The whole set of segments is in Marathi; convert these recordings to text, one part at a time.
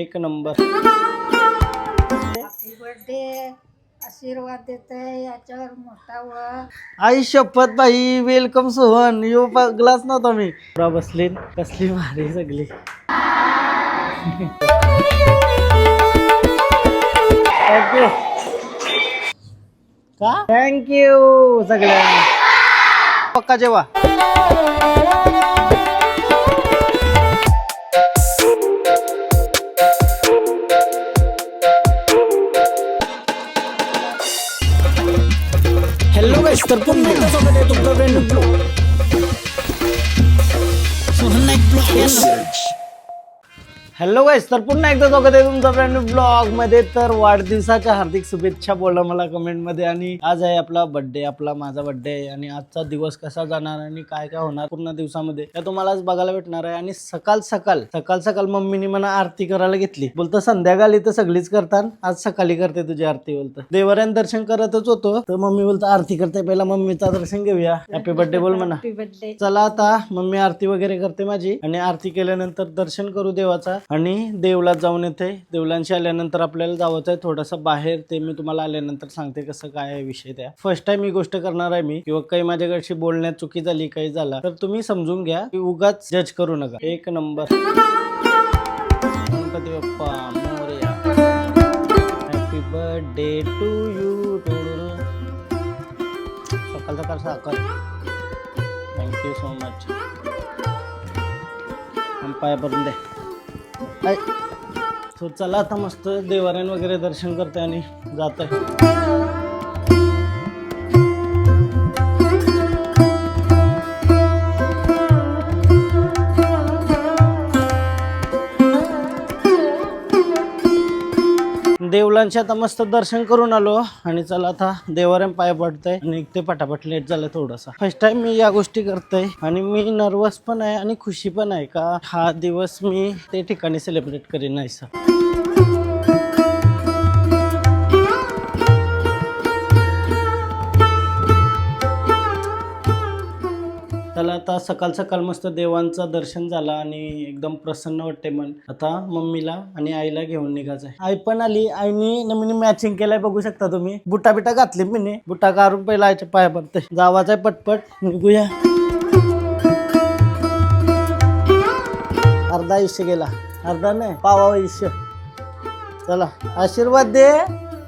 एक नंबर. Happy birthday. आशीर्वाद देते याच्यावर मोठा व आई शपथ बाई. वेलकम सोहन. यो ग्लास नव्हता मी बसली. कसली भारी सगळी. थँक्यू का थँक्यू सगळ्यांना. पक्का जेवा. हॅलो गाइस, तर पुन्हा एकदा स्वागत आहे तुमचं brand new blog. Hello guys, तर पुन्हा एकदा स्वागत आहे तुमचं ब्रँड न्यू ब्लॉग मध्ये. तर वाढदिवसाच्या हार्दिक शुभेच्छा बोला मला कमेंट मध्ये. आणि आज आहे आपला बर्थडे, माझा बर्थडे आहे. आणि आजचा दिवस कसा जाणार आणि काय काय होणार पूर्ण दिवसामध्ये ते तुम्हाला आज बघायला भेटणार आहे. आणि सकाळ सकाळ मम्मीने मला आरती करायला घेतली. बोलतं संध्याकाळी तर सगळीच करतात, आज सकाळी करते तुझी आरती. बोलतं देवरान दर्शन करतच होतो तर मम्मी बोलतं आरती करते, पहिला मम्मीचा दर्शन घेऊया. हॅपी बर्थडे बोल म्हणा. चला आता मम्मी आरती वगैरे करते माझी. आणि आरती केल्यानंतर दर्शन करू देवाचा आणि देवलात जाऊन येते. देवलांशी आल्यानंतर आपल्याला जावंच आहे थोडंसं बाहेर. ते मी तुम्हाला आल्यानंतर सांगते कसं काय आहे विषय. त्या फर्स्ट टाइम ही गोष्ट करणार आहे मी, किंवा काही माझ्याकडची बोलण्यात चुकी झाली काही झाला तर तुम्ही समजून घ्या, की उगाच जज करू नका. एक नंबर. Ganpati Bappa Morya. Happy birthday to you. सकाळ सकाळ साखर. Thank you so much. पाया पडून दे. तो चला आता मस्त देवाऱ्यान वगैरे दर्शन करते आणि जात आहे. देवलांचे आता मस्त दर्शन करून आलो आणि चला आता देवाऱ्यान पाय पडतंय आणि ते पटापट लेट झालं थोडासा. फर्स्ट टाइम मी या गोष्टी करतोय आणि मी नर्वस पण आहे आणि खुशी पण आहे का हा दिवस मी ते ठिकाणी सेलिब्रेट करीन. नाही सर चला आता सकाळ मस्त देवांचं दर्शन झालं आणि एकदम प्रसन्न वाटते मन. आता मम्मीला आणि आईला घेऊन निघायचंय. आई पण आली. आईनी नवीन मॅचिंग केलंय बघू शकता तुम्ही. बुटा घातली मी. बुटा काढून पहिला आईच्या पाया पडते. जावाचाय पटपट निघूया. अर्धा आयुष्य गेला. अर्धा नाही पावा आयुष्य. चला आशीर्वाद दे.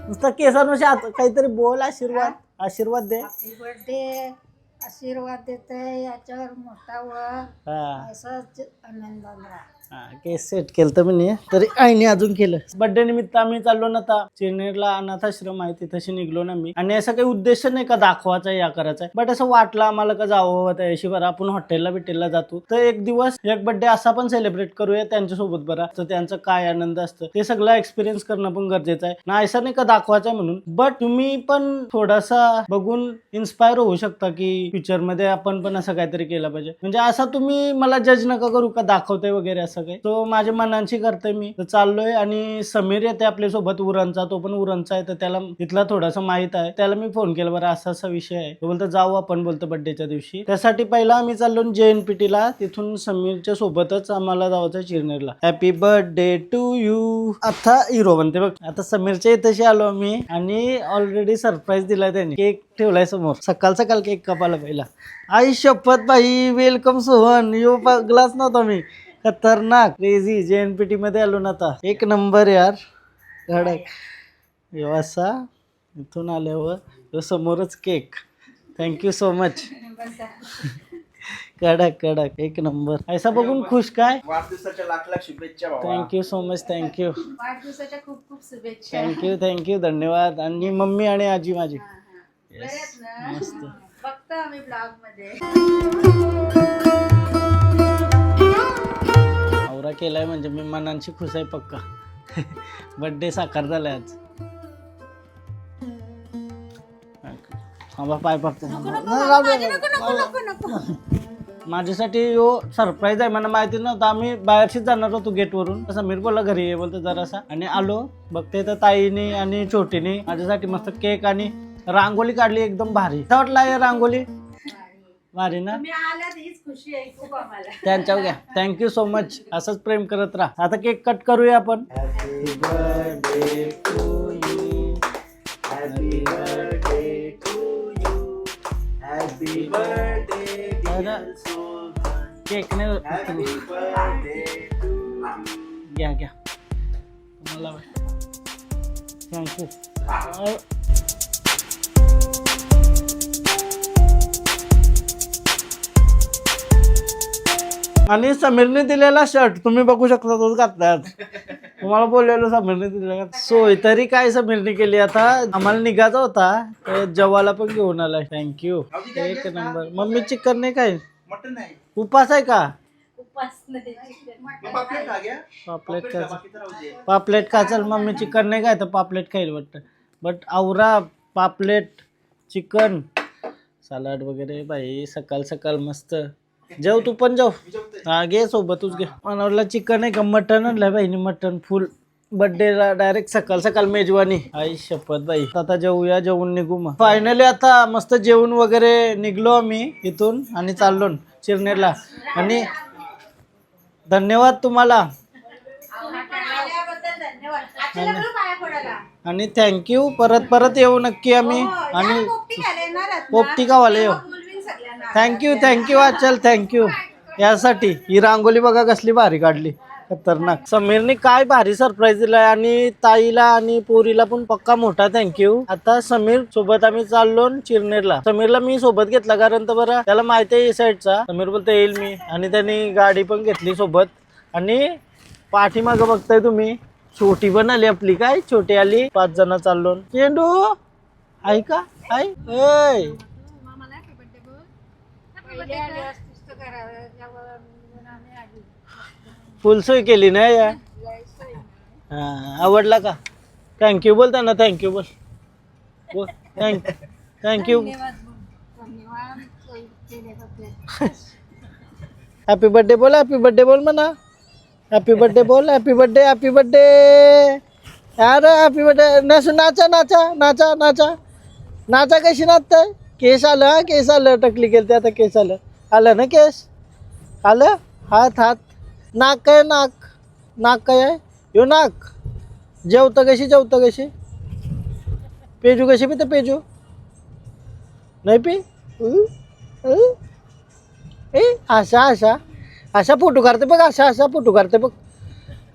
नुसतं केसांवर काहीतरी बोल. आशीर्वाद दे. Happy birthday. आशीर्वाद देते याच्यावर मोठा व असाच आनंदाने राहा. केस सेट केलं तर मी तरी आईने अजून केलं. बर्थडे निमित्त आम्ही चाललो ना आता चिरनेरला. अनाथ आश्रम आहे तिथेशी निघलो ना मी. आणि असं काही उद्देश नाही का दाखवायचा या करायचा, बट असं वाटलं आम्हाला का जावं त्याशी बरं आपण हॉटेलला जातो तर एक दिवस एक बर्थडे असा पण सेलिब्रेट करूया त्यांच्यासोबत. बरं तर त्यांचं काय आनंद असतं ते सगळं एक्सपिरियन्स करणं पण गरजेचं आहे ना. असं नाही का दाखवायचं म्हणून, बट तुम्ही पण थोडासा बघून इन्स्पायर होऊ शकता की फ्युचर मध्ये आपण पण असं काहीतरी केलं पाहिजे. म्हणजे असं तुम्ही मला जज नका करू का दाखवते वगैरे असं काही. तो माझ्या मनांशी करते मी. तर चाललोय आणि समीर येते आपल्या सोबत उरणचा. तो पण उरणचा आहे तर त्याला तिथला थोडासा माहित आहे. त्याला मी फोन केला बरं असा विषय आहे. तो बोलतो जाऊ आपण बोलतो बर्थडेच्या दिवशी. त्यासाठी पहिला आम्ही चाललो JNPT ला. तिथून समीरच्या सोबतच आम्हाला जायचं चिरनेरला. Happy birthday to you. आता हिरो बनते बघ. आता समीरच्या इथेशी आलो आम्ही आणि ऑलरेडी सरप्राईज दिलाय त्यांनी. केक ठेवलाय समोर. सकाळ केक कापायला पहिला. आई शपथ बाई. वेलकम सोहन. यो ग्लास नव्हता मी. खतरनाक क्रेझी. JNPT मध्ये आलो ना आता. एक नंबर यार. कडक असा इथून आल्यावर समोरच केक. Thank you so much. कडक एक नंबर. ऐसा बघून खुश काय. वाढदिवसाच्या लाख शुभेच्छा. Thank you so much. थँक्यू. वाढदिवसाच्या खूप शुभेच्छा. थँक्यू धन्यवाद. आणि मम्मी आणि आजी माझी मस्त बघतो आम्ही ब्लॉग मध्ये. आवरा केलाय म्हणजे मी मनांशी खुश आहे पक्का. बर्थडे साकार झालाय आज. पाय पडतो. माझ्यासाठी यो सरप्राईज आहे. मला माहिती नव्हतं. आम्ही बाहेरशीच जाणार होतो गेटवरून. समीर बोलला घरी ये बोलतो जरासा. आणि आलो बघते तर ताईने आणि छोटीने माझ्यासाठी मस्त केक आणि रांगोळी काढली एकदम भारी. काय वाटलं आहे रांगोळी. भारी ना तुम्ही आलात हीच खुशी आहे खूप आम्हाला. त्यांच्यावर घ्या. Thank you so much. असंच प्रेम करत राहा. आता केक कट करूया आपण. Happy birthday to you. Happy birthday to you. Happy birthday cake नाही घ्या घ्या तुम्हाला थँक्यू. आणि समीरने दिलेला शर्ट तुम्ही बघू शकता, तोच घातलाय. तुम्हाला बोललेलो समीरने दिलेला सोय तरी काय समीरने केली. आता आम्हाला निघायचा होता तर जेवायला पण घेऊन आलाय. थँक्यू. एक नंबर. मम्मी चिकन नाही काय? मटन नाही. उपास आहे का? पापलेट खा गया. पापलेट खा, का? बाकीचं राहू दे. पापलेट का? चल मम्मी चिकन नाही काय तर पापलेट खाईल वाटतं. बट आवरा पापलेट चिकन सलाड वगैरे बाई सकाळ सकाळ मस्त. जेव तू पण जेव. हा घे सोबतच घे. मनवला चिकन आहे का मटन आणलंय बाईनी. मटन फुल बर्थडेला डायरेक्ट सकाळ सकाळ मेजवानी. आई शपथ बाई. आता जेवूया, जेवून निघू मग. फायनली आता मस्त जेवून वगैरे निघलो आम्ही इथून आणि चाललो चिरनेरला. आणि धन्यवाद तुम्हाला आणि थँक्यू. परत परत येऊ नक्की आम्ही. आणि पोपटी गावाला येऊ. थँक्यू थँक्यू आचल थँक्यू यासाठी. ही रांगोली बघा कसली भारी काढली, खतरनाक. समीरने काय भारी सरप्राईज दिलाय. आणि ताईला आणि पोरीला पण पक्का मोठा थँक्यू. आता समीर सोबत आम्ही चाललो चिरनेरला. समीरला मी सोबत घेतला कारण तर बरं त्याला माहिती आहे साईडचा. समीर बोलतो येईल मी. आणि त्यांनी गाडी पण घेतली सोबत. आणि पाठीमाग बघताय तुम्ही छोटी पण आली आपली. काय छोटी आली. 5 जण चाललो. चेंडू ऐका आई ऐ फुल सोय केली ना या. हा आवडला का? थँक्यू बोल त्यांना. थँक्यू बोल. बोल थँक्यू. हॅपी बर्थडे बोल. हॅपी बर्थडे बोल म्हणा. हॅपी बर्थडे बोल. Happy birthday. हॅपी बर्थडे यार. Happy birthday. नसू नाचा नाचा नाचा नाचा नाचा. कशी नाचताय? केस आलं. हा केस आलं. टकली केली आता केस आलं. आलं ना केस आलं. हात हात. नाक काय? नाक नाक काय आहे? यो नाक. जेवतं कशी? जेवतं कशी? पेजू कशी पिते? पेजू नाही पी. ए अशा अशा अशा फोटो काढते बघ. अशा अशा फोटो काढते बघ.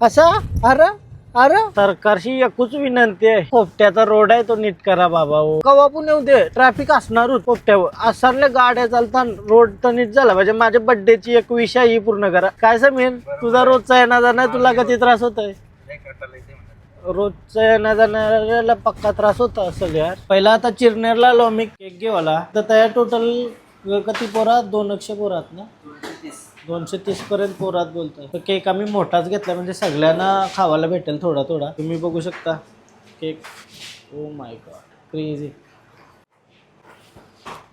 असा. अरे अरे सरकारशी एकूच विनंती आहे. पोपट्याचा रोड आहे तो नीट करा बाबा. कवा पण येऊ दे ट्रॅफिक असणारच पोपट्यावर. असरल्या गाड्या चालतात. रोड तर नीट झाला पाहिजे. माझ्या बर्थडेची एक विषय ही पूर्ण करा. काय समीर तुझा रोजचा येणार जाणार तुला कधी त्रास होत आहे? रोजचा येण्या जाण्याला पक्का त्रास होता असेल यार. पहिला आता चिरनेरला आलो मी केक घेवाला. तर त्या टोटल किती पोरात? 200 पोरात ना. 230 पर्यंत पोरात बोलतोय. तर केक आम्ही मोठाच घेतला म्हणजे सगळ्यांना खावायला भेटेल थोडा थोडा. तुम्ही बघू शकता cake. Oh my God crazy.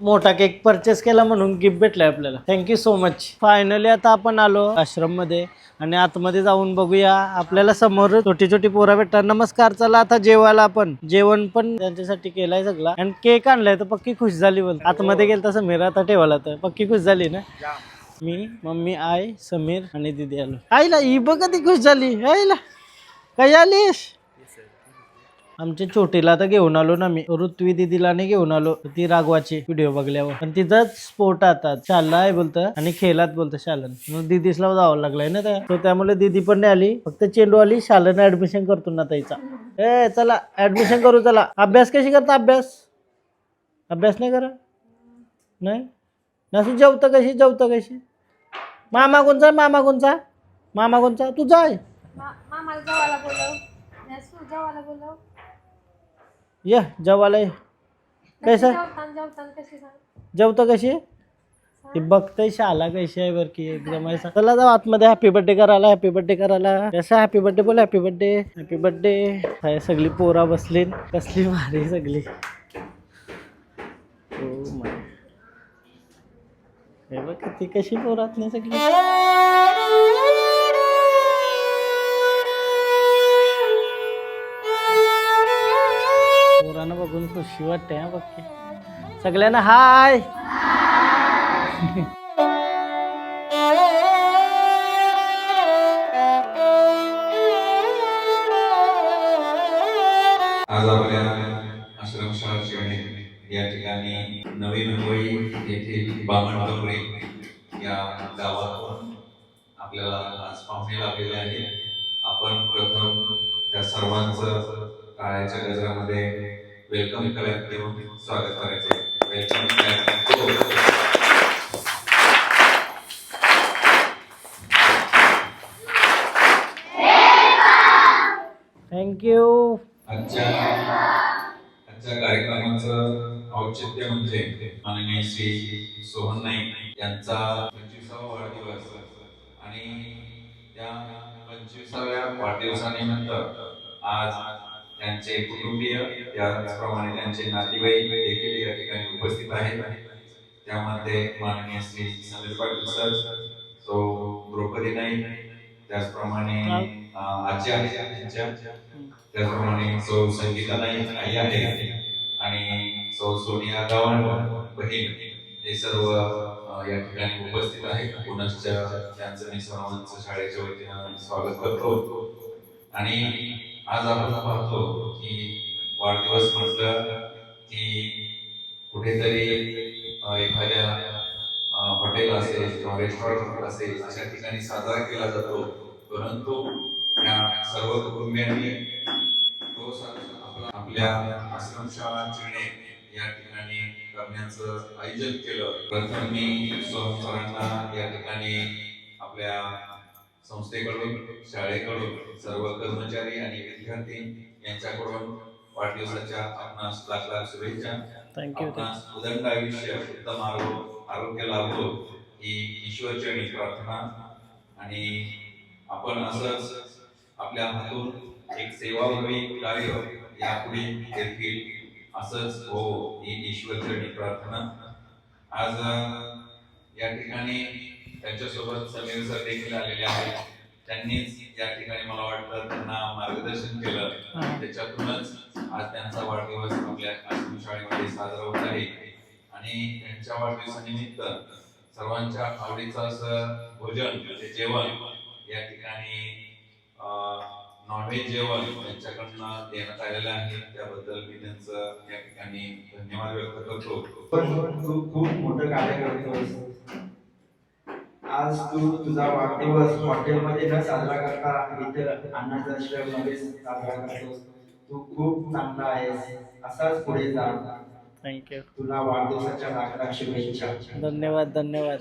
मोठा केक परचेस केला म्हणून गिफ्ट भेटलाय आपल्याला. Thank you so much. फायनली आता आपण आलो आश्रम मध्ये आणि आतमध्ये जाऊन बघूया. आपल्याला समोर छोटी छोटी पोरं भेटतात. नमस्कार. चला आता जेवायला. आपण जेवण पण त्यांच्यासाठी केलंय सगळं. आणि केक आणलाय तर पक्की खुश झाली. बोल आतमध्ये गेल तसं समीर आता ठेवायला तर पक्की खुश झाली ना. मी मम्मी आई समीर आणि दीदी आलो. आईला ही बघ ती खुश झाली. आईला काय आलीस? आमच्या छोटीला आता घेऊन आलो ना मी. ऋत्वी दिदीला नाही घेऊन आलो. ती रागवाची व्हिडिओ बघल्यावर. पण तिथंच स्पोर्ट आता शाला आहे बोलतं आणि खेळात बोलतं शालन. मग दिदीसला जावं लागलाय ना त्या. त्यामुळे दिदी पण नाही आली. फक्त चेंडू आली. शालन ऍडमिशन करतो ना ताईचा. ए चला ऍडमिशन करू चला. अभ्यास कशी करता? अभ्यास नाही करा. नाही नसू. जेवतं कशी? जेवतं कशी? मामा कोणचा? मामा कोणचा? मामा कोणचा? तू जाय. मामाला जेवायला बोलव. जेवायला बोलव. ये जेवायला ये. कैसा जेवतं कशी? ती बघतय शाला कशी आहे बरं की एकदम ऐसा. चला जाऊ आतमध्ये. हॅपी बर्थडे करायला. हॅपी बर्थडे करायला. कसा हॅपी बर्थडे बोल. Happy birthday. Happy birthday. सगळी पोरा बसली. कसली भारी सगळी. Oh my. हे बघ ती कशी पोरात नाही सगळी. पोरांना बघून खुशी वाटते. हा बघ सगळ्यांना हाय. आज आपल्या आश्रमशाळा शिवणे या ठिकाणी नवी मुंबई येथील बामणडोंगरे या गावातून आपल्याला आज पाहुणे लाभलेले आहेत. आपण प्रथम त्या सर्वांचं टाळ्याच्या गजरामध्ये वेलकम करायला देऊन स्वागत करायचे. Welcome thank you. आजच्या कार्यक्रमाचं औचित्य म्हणजे माननीय श्री सोहन नाईक यांचा 25वा वाढदिवस आणि त्या 25व्या वाढदिवसानिमित्त आज त्यांचे कुटुंबीय त्याचप्रमाणे त्यांचे नातेवाईक देखील या ठिकाणी उपस्थित आहेत. त्यामध्ये माननीय श्री समीर पाटील सर, सो द्रौपदी नाईक, त्याचप्रमाणे आजी आहे त्यांच्या, त्याचप्रमाणे सौ संगीता नाईक आई आहे आणि सौ सोनिया गव्हाण बहीण, हे सर्व या ठिकाणी उपस्थित आहेत. पुनश्च त्यांचं मी सर्वांचं शाळेच्या वतीनं स्वागत करतो. आणि आज आपण पाहतो की वाढदिवस म्हटलं की कुठेतरी एखाद्या हॉटेल असेल किंवा रेस्टॉरंट असेल अशा ठिकाणी साजरा केला जातो, परंतु या सर्व कुटुंबियांनी तो आपल्या आश्रमशाळा चिणे या ठिकाणी करण्याचं आयोजन केलं. प्रथम मी सोहम सरांना या ठिकाणी आपल्या संस्थेकडून, शाळेकडून, सर्व कर्मचारी आणि विद्यार्थी यांच्याकडून वाढदिवसाच्या आपणास लाख लाख शुभेच्छा. आपणास उदंड आयुष्य, उत्तम आरोग्य लाभो ही ईश्वरचरणी प्रार्थना. आणि आपण असंच आपल्या हातून एक सेवाभावी कार्य यापुढे देखील असंच हो ही ईश्वरचरणी प्रार्थना. आज या ठिकाणी त्यांच्यासोबत समीर सर देखील आलेले आहेत. त्यांनीच या ठिकाणी मला वाटतं त्यांना मार्गदर्शन केलं, त्याच्यातूनच आज त्यांचा वाढदिवस आपल्या आश्रमशाळेमध्ये साजरा होत आहे. आणि त्यांच्या वाढदिवसानिमित्त सर्वांच्या आवडीचं असं भोजन म्हणजे जेवण या ठिकाणी नॉनव्हेज जेवण त्यांच्याकडनं देण्यात आलेलं आहे. त्याबद्दल मी त्यांचं या ठिकाणी धन्यवाद व्यक्त करतो. तू खूप मोठं कार्य करतोस. आज तू तुझा वाढदिवस हॉटेलमध्ये न साजरा करता इथं अनाथ आश्रममध्ये साजरा करतोस. तू खूप चांगला आहेस, असाच पुढे जा. थँक्यू. तुला वाढदिवसाच्या लाख लाख शुभेच्छा. धन्यवाद धन्यवाद.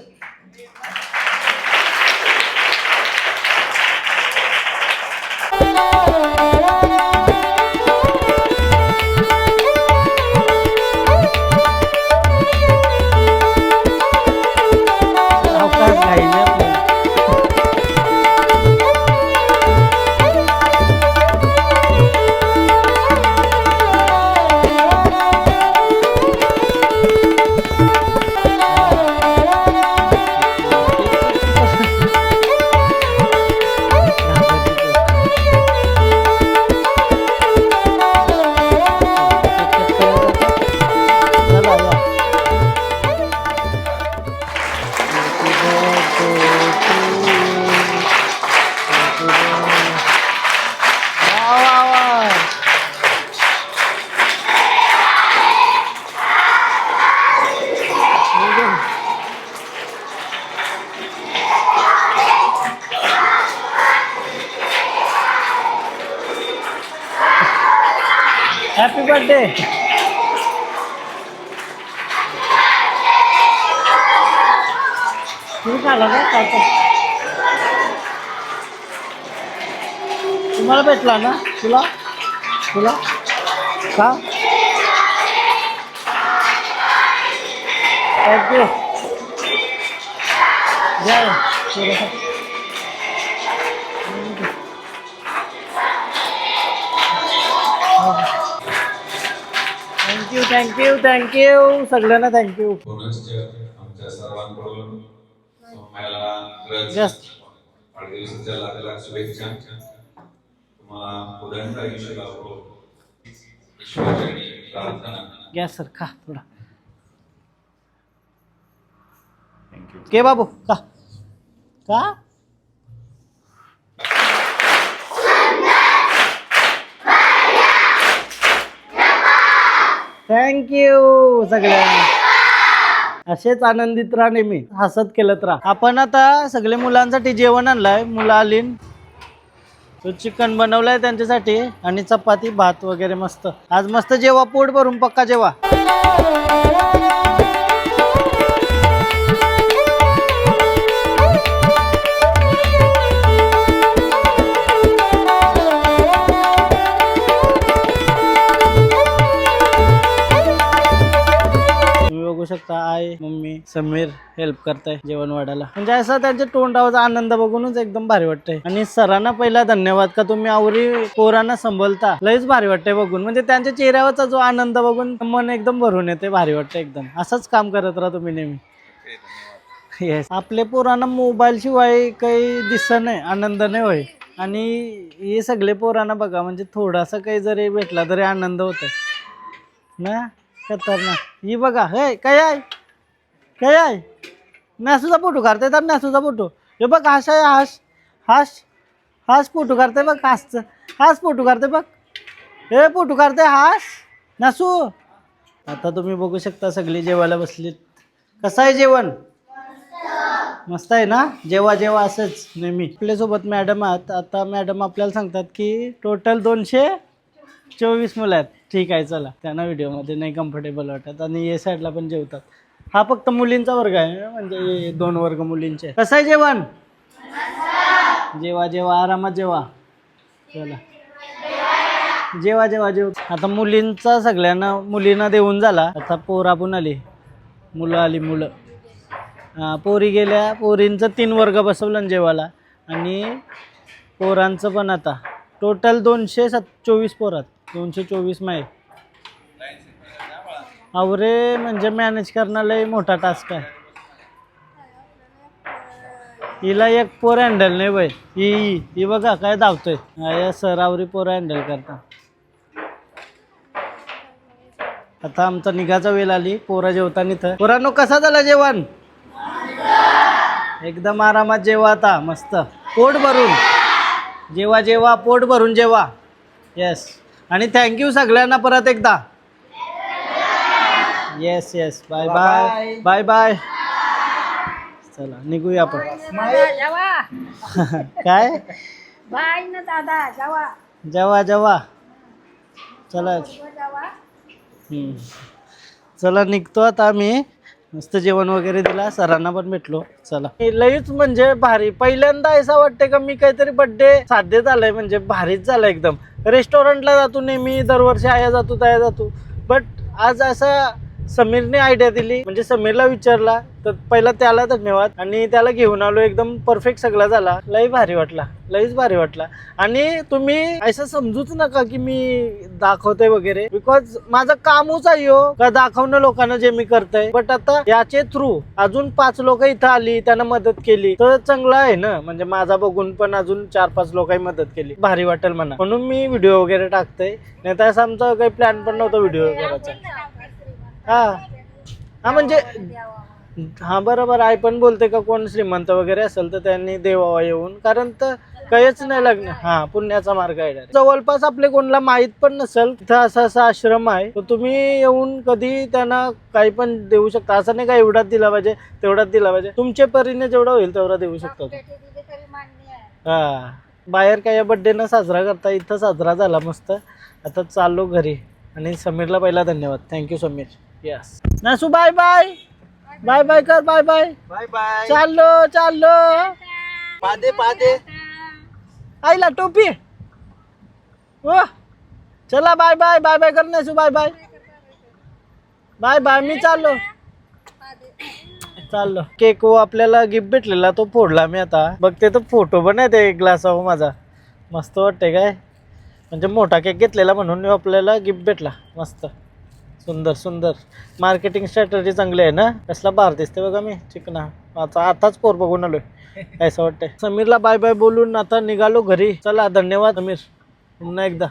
Happy birthday. तुम्ही खाला ना काय? तुम्हाला भेटला ना? तुला तुला का? थँक्यू. थँक्यू थँक्यू थँक्यू सगळ्यांना थँक्यू. पुनश्च आमच्या सर्वांकडून सोहमला वाढदिवसाच्या लाख लाख शुभेच्छा. तुम्हाला उदंड आयुष्य लाभो ईश्वरचरणी प्रार्थना. घ्या सर खा थोडा. के बाबू का का थँक्यू सगळ्यांना. असेच आनंदित राहा नेहमी, हसत केलत राहा. आपण आता सगळे मुलांसाठी जेवण आणलंय. मुलं आली, तो चिकन बनवलाय त्यांच्यासाठी आणि चपाती भात वगैरे मस्त. आज मस्त जेवा, पोट भरून पक्का जेवा. बघू शकता आई मम्मी समीर हेल्प करताय जेवण वाढायला. म्हणजे असं त्यांच्या तोंडावरचा आनंद बघूनच एकदम भारी वाटतंय. आणि सरांना पहिला धन्यवाद का तुम्ही आवरी पोरांना संभलता. लयच भारी वाटतंय बघून. म्हणजे त्यांच्या चेहऱ्यावरचा जो आनंद बघून मन एकदम भरून येते. भारी वाटतं एकदम. असंच काम करत राहा तुम्ही नेहमी. येस, आपले पोरांना मोबाईल शिवाय काही दिसत नाही, आनंद नाही होय. आणि हे सगळे पोरांना बघा, म्हणजे थोडासा काही जरी भेटला तरी आनंद होतो ना. खतरनाक. ही बघा, हे काय आहे, काय आहे, नासूचा फोटो काढताय तर नासूचा फोटो. हे बघ हास आहे, हास हास हास फोटो काढताय बघ. हास फोटो काढताय बघ. हे फोटो काढताय हास नासू. आता तुम्ही बघू शकता सगळी जेवायला बसलीत. कसं आहे जेवण? मस्त आहे ना. जेवा जेवा असंच नेहमी. आपल्यासोबत मॅडम आहात. आता मॅडम आपल्याला सांगतात की टोटल 224 मुलं आहेत. ठीक आहे, चला. त्यांना व्हिडिओमध्ये नाही कम्फर्टेबल वाटत. आणि ये साईडला पण जेवतात. हा फक्त मुलींचा वर्ग आहे, म्हणजे 2 वर्ग मुलींचे. कसं आहे जेवण? जेवा जेवा, आरामात जेवा. चला जेवा जेवा जेव. आता मुलींचा सगळ्यांना मुलींना देऊन झाला. आता पोरा पण आली, मुलं आली, मुलं. पोरी गेल्या. पोरींचं 3 वर्ग बसवलं ना जेवायला. आणि पोरांचं पण आता टोटल 224 पोरात. 224 माहीत. आवरे म्हणजे मॅनेज करणं लय मोठा टास्क आहे. हिला एक पोर हँडल नाही बाई. ही बघा काय धावतोय. या सरावरी पोरं हँडल करता. आता आमचा निघाचा वेळ आली. पोरं जेवताना इथं. पोरांनो कसं झालं जेवण? एकदम आरामात जेवा. आता मस्त पोट भरून जेवा जेवा, पोट भरून जेवा. येस. आणि थँक्यू सगळ्यांना परत एकदा. Yes yes. Bye bye bye bye. चला निघूया आपण. काय बाय ना दादा, जावा जेवा जेवा. चला चला निघतो आता आम्ही. मस्त जेवण वगैरे दिला. सरांना पण भेटलो. चला. लईच म्हणजे भारी. पहिल्यांदा असं वाटतंय का मी काहीतरी बर्थडे साध्य झालाय. म्हणजे भारीच झालं एकदम. रेस्टॉरंटला जातो नेहमी, दरवर्षी आया जातो त्या जातो. बट आज असा समीरने आयडिया दिली. म्हणजे समीरला विचारला तर पहिला त्याला धन्यवाद. आणि त्याला घेऊन आलो. एकदम परफेक्ट सगळा झाला. लई भारी वाटला, लईच भारी वाटला. आणि तुम्ही असं समजूच नका की मी दाखवतोय वगैरे. बिकॉज माझं कामच आहे हो का दाखवणं लोकांना जे मी करतोय. बट आता याचे थ्रू अजून 5 लोक इथं आली, त्यांना मदत केली तर चांगलं आहे ना. म्हणजे माझा बघून पण अजून 4-5 लोकांनी मदत केली. भारी वाटेल म्हणा. म्हणून मी व्हिडिओ वगैरे टाकतोय. नाही तर असं आमचा काही प्लॅन पण नव्हता व्हिडिओ करायचा. हा म्हणजे हा बरोबर. आई पण बोलते का कोण श्रीमंत वगैरे असेल तर त्यांनी देवावा येऊन. कारण तर काहीच नाही लागणार. हा पुण्याचा मार्ग आहे. जवळपास आपले कोणाला माहीत पण नसेल तिथं असा आश्रम आहे. तर तुम्ही येऊन कधी त्यांना काही पण देऊ शकता. असं नाही का एवढाच दिला पाहिजे तेवढाच दिला पाहिजे. तुमच्या परीने जेवढा होईल तेवढा देऊ शकता. हा बाहेर काय या बर्थडे न साजरा करता. इथं साजरा झाला मस्त. आता चाललो घरी. आणि समीरला पहिला धन्यवाद. Thank you Sameer. Yes Nasu bye bye. Bye bye कर. Bye bye bye bye. चाललो चाललो. पादे पादे. आईला टोपी. हो चला बाय बाय. बाय बाय कर Nasu. Bye bye bye bye. मी चाललो चाललो. केक आपल्याला गिफ्ट भेटलेला तो फोडला मी. आता बघते तो फोटो पण आहे ते ग्लासावर माझा. मस्त वाटते काय. म्हणजे मोठा केक घेतलेला म्हणून आपल्याला गिफ्ट भेटला. मस्त सुंदर सुंदर. मार्केटिंग स्ट्रॅटजी चांगली आहे ना. कसला बार दिसते बघा मी चिकना. आताच पोर बघून आलोय. असं वाटतंय. समीरला बाय बाय बोलून आता निघालो घरी. चला धन्यवाद समीर पुन्हा एकदा.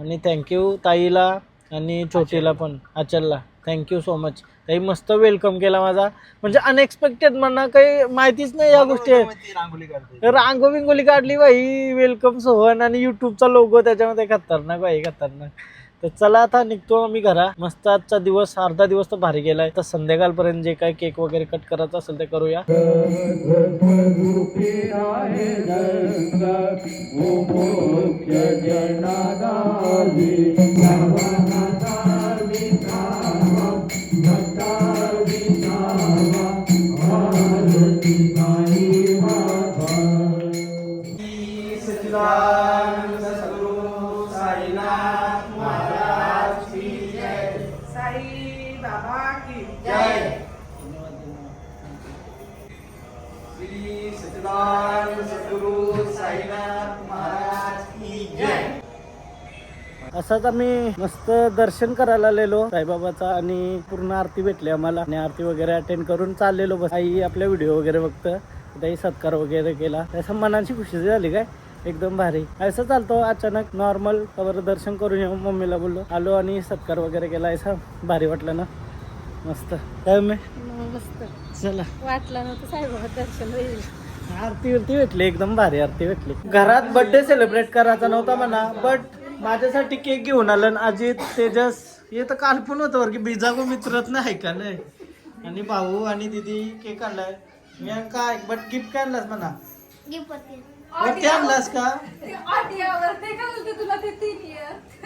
आणि थँक्यू ताईला आणि छोटीला पण, अचलला. Thank you so much. ताई मस्त वेलकम केला माझा, म्हणजे अनएक्सपेक्टेड म्हणा, काही माहितीच नाही या गोष्टी. रांगो बिंगोली काढली बाई, वेलकम सोहन आणि युट्यूबचा लोगो त्याच्यामध्ये. खतरनाक बाई, खतरनाक. तर चला आता निघतो आम्ही घरा. मस्त आजचा दिवस, अर्धा दिवस तर भारी गेलाय. तर संध्याकाळपर्यंत जे काय केक वगैरे कट करायचं असेल ते करूया. साई बाबा की असंच आम्ही मस्त दर्शन करायला आलेलो साईबाबाचा, आणि पूर्ण आरती भेटली आम्हाला, आणि आरती वगैरे अटेंड करून चाललेलो. बस आई आपल्या व्हिडिओ वगैरे बघतं, त्याही सत्कार वगैरे केला. असं मनाची खुशी झाली काय, एकदम भारी. असं चालतो अचानक नॉर्मल, खबर दर्शन करून येऊ. मम्मीला बोललो, आलो आणि सत्कार वगैरे केला. असं भारी वाटलं ना, मस्त. काय मी मस्त चला, वाटलं नव्हतं साईबाबा दर्शन होईल. आरती वरती भेटली, एकदम भारी आरती भेटली. घरात बर्थडे सेलिब्रेट करायचा नव्हता म्हणा, बट माझ्यासाठी केक घेऊन आलं. अजित, तेजस, हे तर काल पण होतं वर की बिजागो मित्रच नाही का नाही, आणि भाऊ आणि दीदी केक आणलाय. मी काय बट गिफ्ट काय आणलास म्हणा, वरती आणलास का? तुला ते 3 years.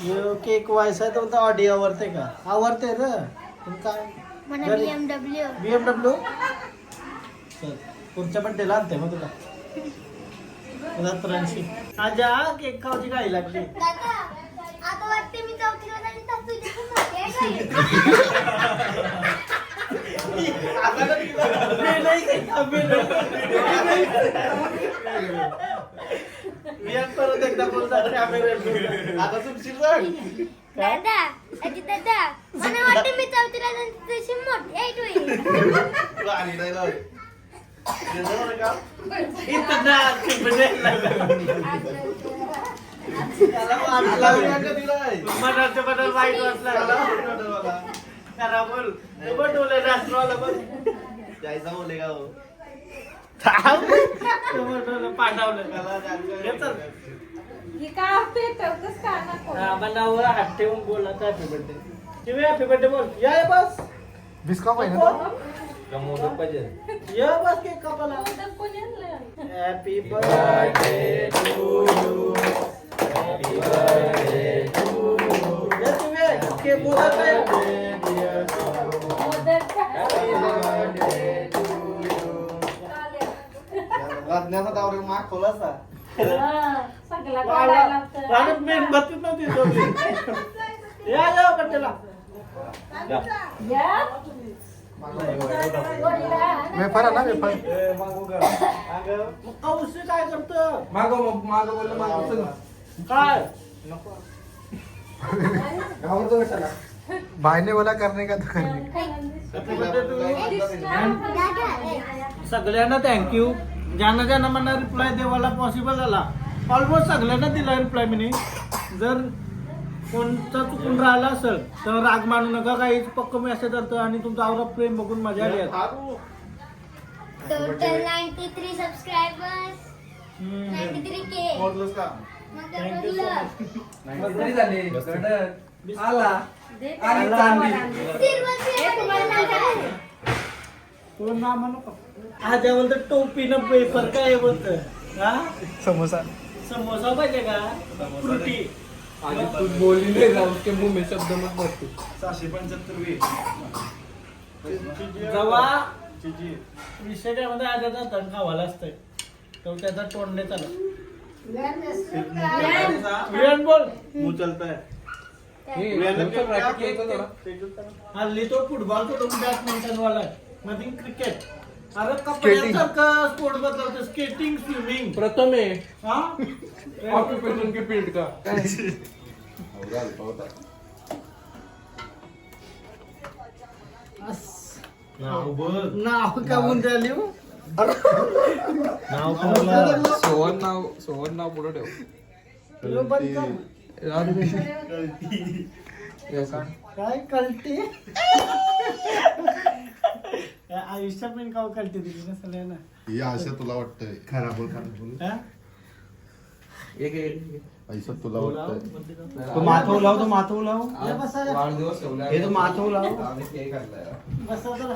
यो केक व्हायचा तर बोलता ऑडी आवडते का? आवडते र पण काय BMW. चल पुढच्या बड्डेला आणते मग तुला. रात्रांशी आजा केक खाऊची गाडी लागली. आता वाटते मी चौथीला जाईल तर तुझी पण मोठी आहे काय? परत एकदा बोलता आता तुमची दादा अजी दादा मला वाटते मी चौथीला जाईल तर तुझी मोठी आहे मनाचं वाईट वाटलं. खरा बोल बोलले राष्ट्रवाला बोल जायचा बोले का हो पाठवलं बनावर हात ठेवून बोला हॅपी बर्थडे. तुम्ही हॅपी बर्थडे बोल. या बस बिस्का पाहिजे या बस केक कापायला. Happy birthday to you, happy birthday to you. या तुम्ही केक बोलत आहे. वाजण्याचा टावर माग खोलासा मेणबत्ती नव्हती. या या बड्डेला वेफर ना वेफर मग उशी काय करतं मागो बोललं मागो काय घाबरतो कशाला भाईने बोला करणे का तो करणे. सगळ्यांना थँक्यू. ज्यांना ज्यांना मला रिप्लाय देवाला पॉसिबल झाला, ऑलमोस्ट सगळ्यांना दिला रिप्लाय मी. जर कोणता चुकून राहिला असेल तर राग मानू नका, काही पक्क मेसेज करतो आणि तुमचा आवरा प्रेम बघून मजा आली. Total 93 subscribers 93K. मग तो ना म्हणू का आज बोलतो टोपीनं पेपर काय बोलत हा समोसा समोसा पाहिजे का फ्रुटी. तू बोली नाही जाऊ के मुंह में शब्द मत भरते. 675 जेव्हा विषय त्यामध्ये आजाचा तण खावाला असतंय तो त्याचा तोंडने चालत. विराट बोल उचलता है. हल्ली तो फुटबॉल तो बॅडमिंटन वाला मध्ये क्रिकेट. अरे कपड्यासारखं स्पोर्ट बदलतो, स्केटिंग, स्विमिंग. प्रथम है हा ऑक्युपेशन के फील्ड का नाव का म्हणून राहिली हो? सोहन नाव पुढे ठेव. बंद कर. काय कळते आयुष्यात पण का कळते तुझी नसलं ना ही आशा तुला वाटतंय खराब बोल हा? आयुष्यात तुला वाटतंय तो माथव लाव ये बसा हे तो माथव लाव बसा जरा.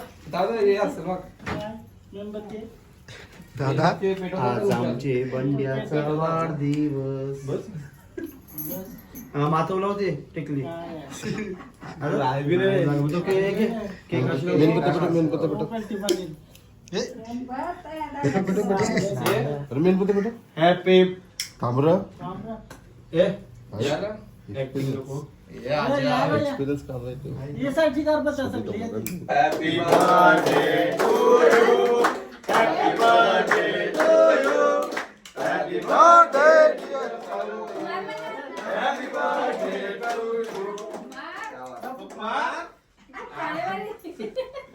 काय? मेणबत्ती? दादा आज आमचे बंड्याचा वाढदिवस हा माथव लावते टेकली काय? तो केक मेणबत्ती कुठं? कळते पाहिजे. अरे मेणबत्ती कुठं? हॅपी थांब रे. थांब रे. एक्सपिरियन्स करायचं. ये साईडची कार बसा सगळी.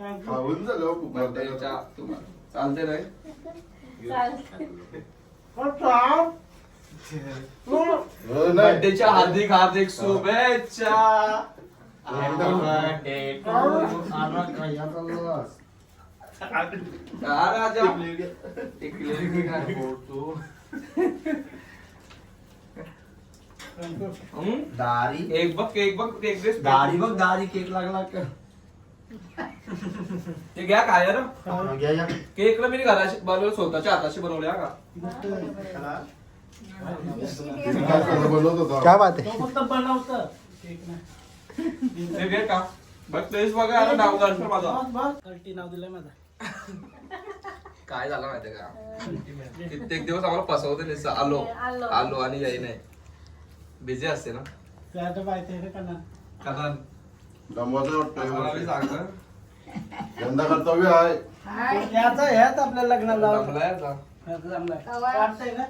खाऊन झालं खूप चालते रे नाही बर्थडेच्या हार्दिक हार्दिक शुभेच्छा. राजा टिकली काय बोलतो दारी एक बघ केक बघ केक दे दारी बघ दारी केक लागला का ते घ्या काय रे घ्या केकला मी घराशी बनवलं स्वतःच्या हाताशी बनवल्या का काय करत बनवत होता क्या बात है तो फक्त बनवतं केक नाही. ते घे का बघ तेच बघा आता नाव काढतो माझा बघ, बघ. कल्टी नाव दिलंय माझा. काय झालं माहितीये का कित्येक दिवस आम्हाला फसवते नुसतं आलो आणि याय नाही बिझी असते ना ते आता माहिती आहे का ना? कारण दमवायचं आम्हाला बी वाटतं सांगतं यंदा कर्तव्य आहे हाय ह्याच आपल्या लग्नाला लावलं. जमलाय आता. ह्याचं जमलंय. कवा? वाटतंय ना